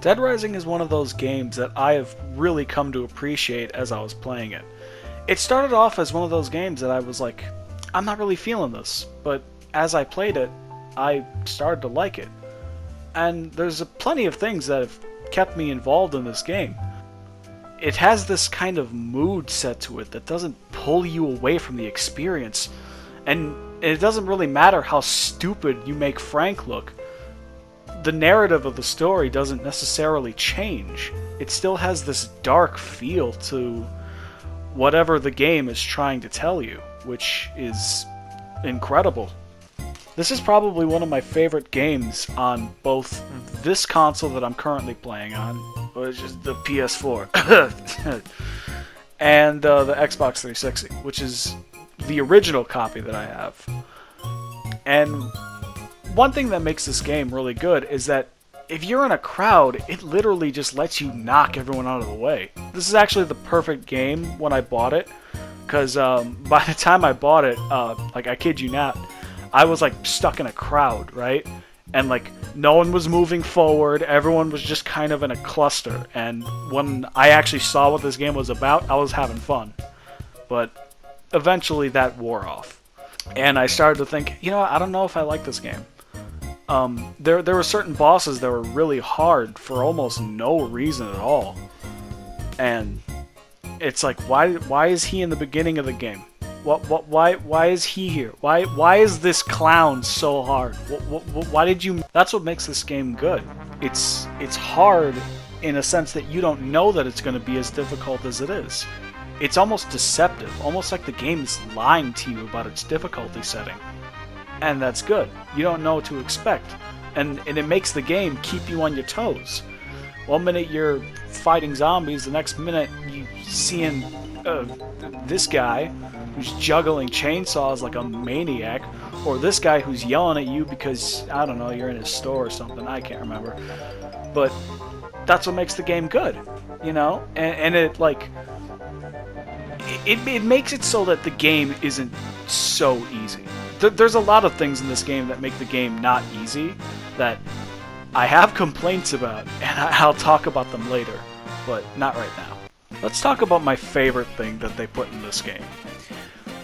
Dead Rising is one of those games that I have really come to appreciate as I was playing it. It started off as one of those games that I was like, I'm not really feeling this, but as I played it, I started to like it. And there's plenty of things that have kept me involved in this game. It has this kind of mood set to it that doesn't pull you away from the experience, and it doesn't really matter how stupid you make Frank look. The narrative of the story doesn't necessarily change. It still has this dark feel to whatever the game is trying to tell you, which is incredible. This is probably one of my favorite games on both this console that I'm currently playing on, which is the PS4, and the Xbox 360, which is the original copy that I have. And one thing that makes this game really good is that if you're in a crowd, it literally just lets you knock everyone out of the way. This is actually the perfect game when I bought it, because by the time I bought it, like, I kid you not, I was like stuck in a crowd, right? And like no one was moving forward, everyone was just kind of in a cluster. And when I actually saw what this game was about, I was having fun. But eventually that wore off. And I started to think, you know, I don't know if I like this game. There were certain bosses that were really hard for almost no reason at all. And it's like, why is he in the beginning of the game? Why is he here? Why is this clown so hard? Why did you? That's what makes this game good. It's hard in a sense that you don't know that it's going to be as difficult as it is. It's almost deceptive, almost like the game is lying to you about its difficulty setting. And that's good. You don't know what to expect. And it makes the game keep you on your toes. One minute you're fighting zombies, the next minute you seeing this guy who's juggling chainsaws like a maniac, or this guy who's yelling at you because, I don't know, you're in his store or something, I can't remember. But that's what makes the game good, you know? And it, like, it makes it so that the game isn't so easy. There's a lot of things in this game that make the game not easy that I have complaints about, and I'll talk about them later, but not right now. Let's talk about my favorite thing that they put in this game,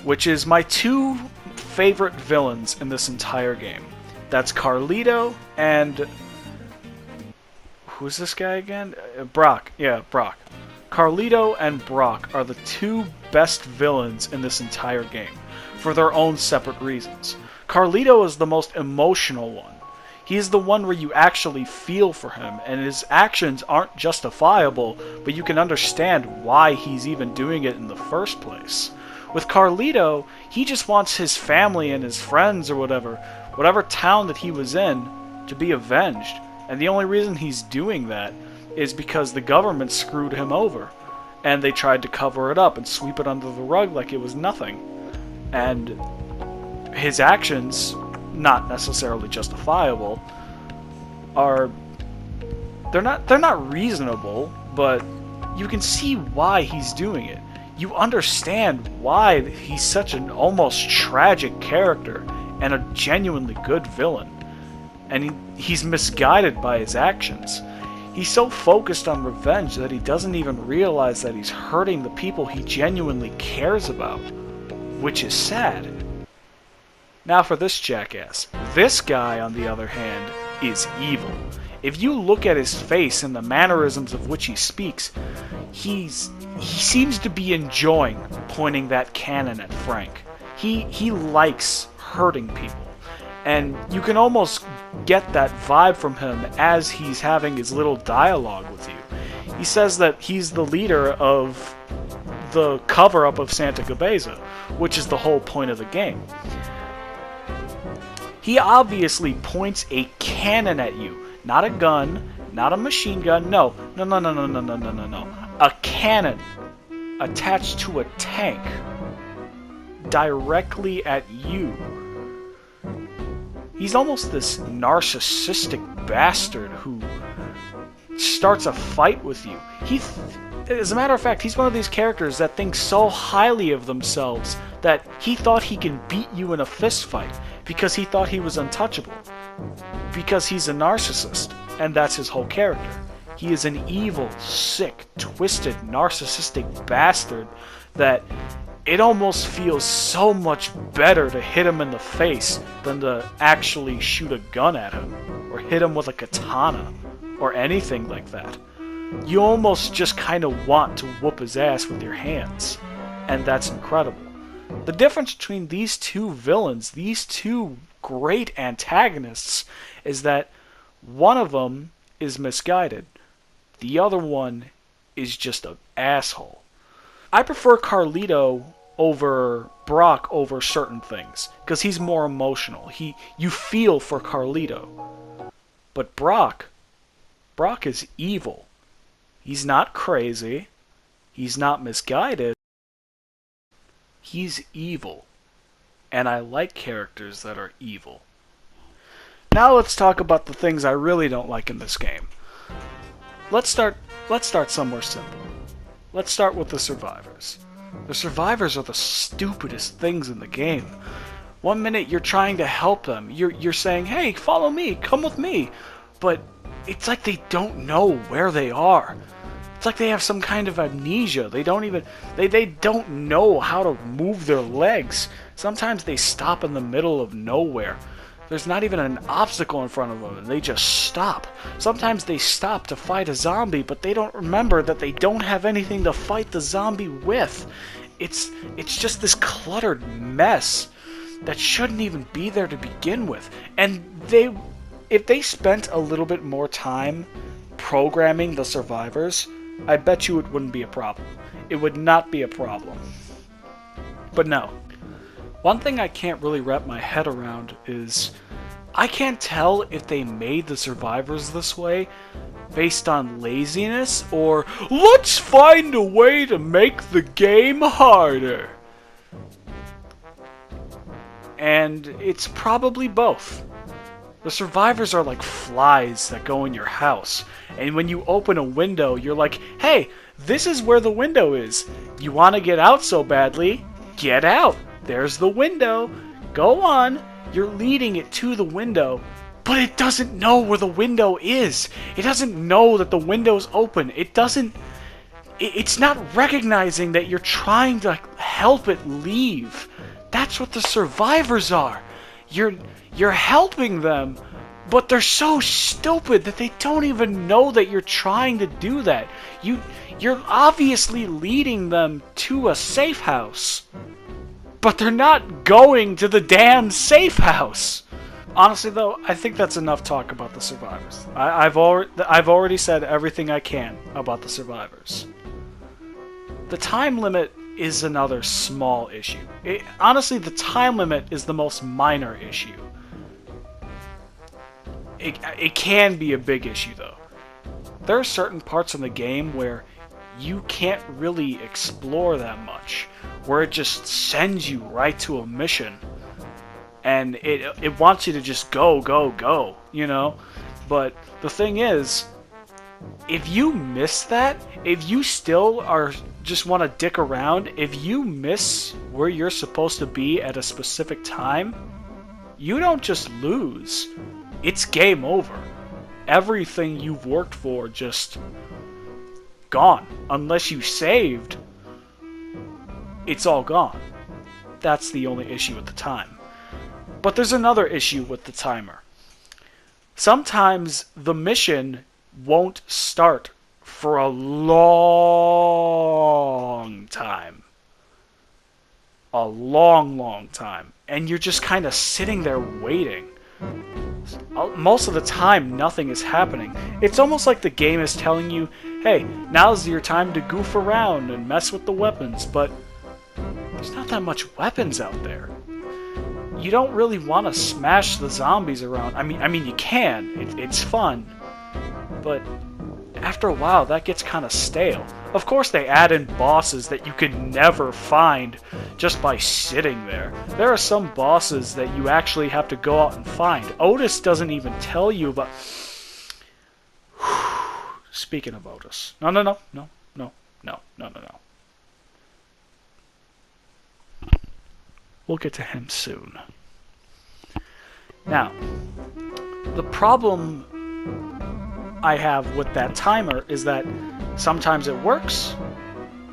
which is my two favorite villains in this entire game. That's Carlito and... who's this guy again? Brock. Yeah, Brock. Carlito and Brock are the two best villains in this entire game, for their own separate reasons. Carlito is the most emotional one. He's the one where you actually feel for him, and his actions aren't justifiable, but you can understand why he's even doing it in the first place. With Carlito, he just wants his family and his friends or whatever town that he was in, to be avenged. And the only reason he's doing that is because the government screwed him over, and they tried to cover it up and sweep it under the rug like it was nothing. And his actions, not necessarily justifiable, they're not reasonable, but you can see why he's doing it. You understand why he's such an almost tragic character and a genuinely good villain. And he's misguided by his actions. He's so focused on revenge that he doesn't even realize that he's hurting the people he genuinely cares about, which is sad. Now for this jackass. This guy, on the other hand, is evil. If you look at his face and the mannerisms of which he speaks, he seems to be enjoying pointing that cannon at Frank. He likes hurting people. And you can almost get that vibe from him as he's having his little dialogue with you. He says that he's the leader of the cover-up of Santa Cabeza, which is the whole point of the game. He obviously points a cannon at you. Not a gun, not a machine gun, no. A cannon attached to a tank directly at you. He's almost this narcissistic bastard who starts a fight with you. As a matter of fact, he's one of these characters that thinks so highly of themselves that he thought he can beat you in a fist fight because he thought he was untouchable. Because he's a narcissist, and that's his whole character. He is an evil, sick, twisted, narcissistic bastard that it almost feels so much better to hit him in the face than to actually shoot a gun at him or hit him with a katana or anything like that. You almost just kind of want to whoop his ass with your hands, and that's incredible. The difference between these two villains, these two great antagonists, is that one of them is misguided. The other one is just an asshole. I prefer Carlito over Brock over certain things, because he's more emotional. You feel for Carlito. But Brock is evil. He's not crazy. He's not misguided. He's evil. And I like characters that are evil. Now let's talk about the things I really don't like in this game. Let's start somewhere simple. Let's start with the survivors. The survivors are the stupidest things in the game. One minute you're trying to help them. You're saying, "Hey, follow me, come with me." But it's like they don't know where they are. It's like they have some kind of amnesia. They don't know how to move their legs. Sometimes they stop in the middle of nowhere. There's not even an obstacle in front of them, and they just stop. Sometimes they stop to fight a zombie, but they don't remember that they don't have anything to fight the zombie with. It's just this cluttered mess that shouldn't even be there to begin with. And if they spent a little bit more time programming the survivors, I bet you it wouldn't be a problem. It would not be a problem. But no. One thing I can't really wrap my head around is I can't tell if they made the survivors this way based on laziness or let's find a way to make the game harder. And it's probably both. The survivors are like flies that go in your house, and when you open a window, you're like, hey, this is where the window is. You want to get out so badly? Get out. There's the window. Go on. You're leading it to the window, but it doesn't know where the window is. It doesn't know that the window's open. It's not recognizing that you're trying to help it leave. That's what the survivors are. You're helping them, but they're so stupid that they don't even know that you're trying to do that. You're obviously leading them to a safe house, but they're not going to the damn safe house. Honestly, though, I think that's enough talk about the survivors. I've already said everything I can about the survivors. The time limit is another small issue. Honestly, the time limit is the most minor issue. It can be a big issue, though. There are certain parts in the game where you can't really explore that much, where it just sends you right to a mission, and it wants you to just go, you know? But the thing is, if you miss that, if you still just want to dick around, if you miss where you're supposed to be at a specific time, you don't just lose. It's game over. Everything you've worked for just gone. Unless you saved, it's all gone. That's the only issue with the time. But there's another issue with the timer. Sometimes the mission won't start for a long time. A long time. And you're just kind of sitting there waiting. Most of the time, nothing is happening. It's almost like the game is telling you, hey, now's your time to goof around and mess with the weapons, but there's not that much weapons out there. You don't really want to smash the zombies around. I mean, you can. It's fun. But after a while, that gets kind of stale. Of course, they add in bosses that you could never find just by sitting there. There are some bosses that you actually have to go out and find. Otis doesn't even tell you about... Speaking of Otis. No. We'll get to him soon. Now, the problem I have with that timer is that sometimes it works,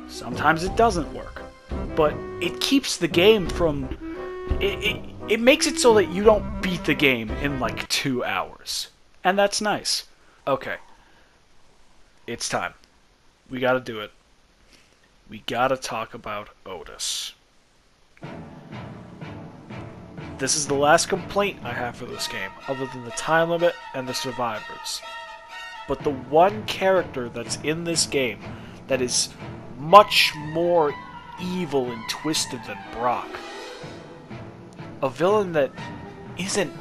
sometimes it doesn't work. But it keeps the game from... It makes it so that you don't beat the game in like 2 hours. And that's nice. Okay. It's time. We gotta do it. We gotta talk about Otis. This is the last complaint I have for this game, other than the time limit and the survivors. But the one character that's in this game that is much more evil and twisted than Brock. A villain that isn't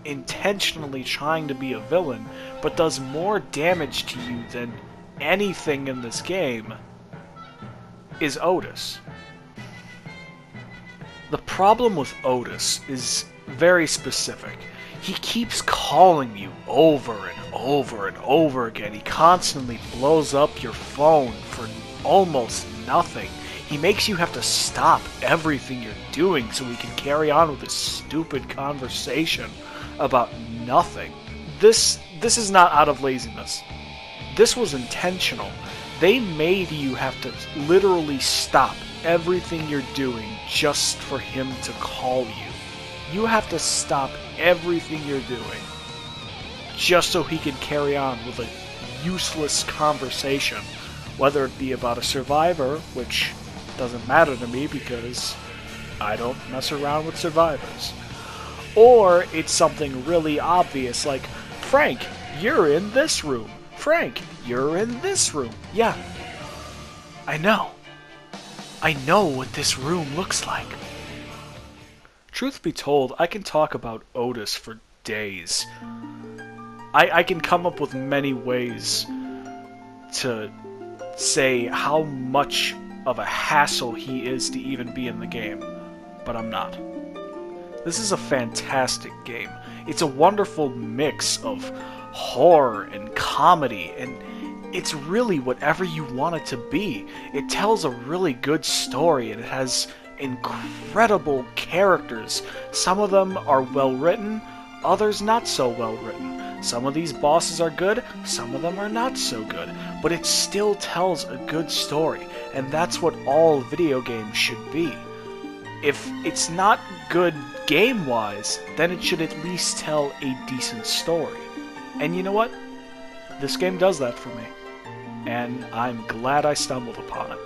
intentionally trying to be a villain, but does more damage to you than anything in this game, is Otis. The problem with Otis is very specific. He keeps calling you over and over and over again. He constantly blows up your phone for almost nothing. He makes you have to stop everything you're doing so we can carry on with this stupid conversation about nothing. This is not out of laziness. This was intentional. They made you have to literally stop everything you're doing just for him to call you. You have to stop everything you're doing just so he can carry on with a useless conversation, whether it be about a survivor, which doesn't matter to me because I don't mess around with survivors, or it's something really obvious like, Frank, you're in this room. Frank, you're in this room. Yeah, I know. I know what this room looks like. Truth be told, I can talk about Otis for days. I can come up with many ways to say how much of a hassle he is to even be in the game, but I'm not. This is a fantastic game. It's a wonderful mix of horror and comedy, and it's really whatever you want it to be. It tells a really good story, and it has incredible characters. Some of them are well written, others not so well written. Some of these bosses are good, some of them are not so good, but it still tells a good story, and that's what all video games should be. If it's not good game-wise, then it should at least tell a decent story. And you know what? This game does that for me, and I'm glad I stumbled upon it.